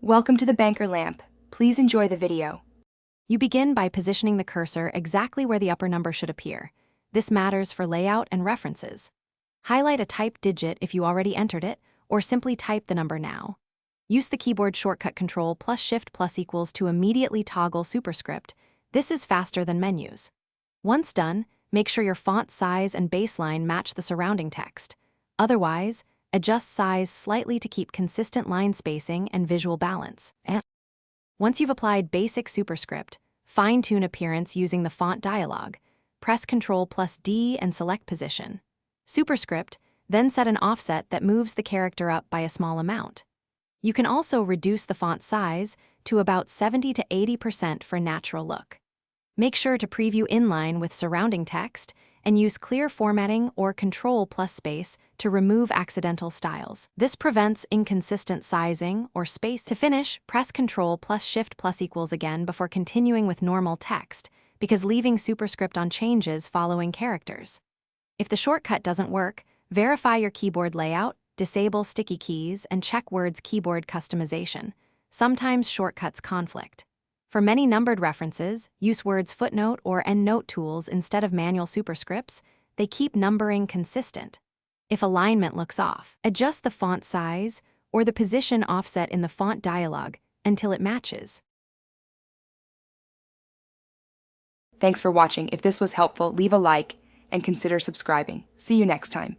Welcome to the banker lamp. Please enjoy the video. You begin by positioning the cursor exactly where the upper number should appear. This matters for layout and references. Highlight a typed digit if you already entered it, or simply type the number now. Use the keyboard shortcut Control plus Shift plus equals to immediately toggle superscript. This is faster than menus. Once done, make sure your font size and baseline match the surrounding text. Otherwise, adjust size slightly to keep consistent line spacing and visual balance. Once you've applied basic superscript, fine-tune appearance using the font dialog. Press Ctrl plus D and select position. Superscript, then set an offset that moves the character up by a small amount. You can also reduce the font size to about 70 to 80% for natural look. Make sure to preview inline with surrounding text and use clear formatting or Ctrl plus space to remove accidental styles. This prevents inconsistent sizing or space. To finish, press Ctrl plus Shift plus equals again before continuing with normal text, because leaving superscript on changes following characters. If the shortcut doesn't work, verify your keyboard layout, disable sticky keys, and check Word's keyboard customization. Sometimes shortcuts conflict. For many numbered references, use Word's footnote or endnote tools instead of manual superscripts. They keep numbering consistent. If alignment looks off, adjust the font size or the position offset in the font dialog until it matches. Thanks for watching. If this was helpful, leave a like and consider subscribing. See you next time.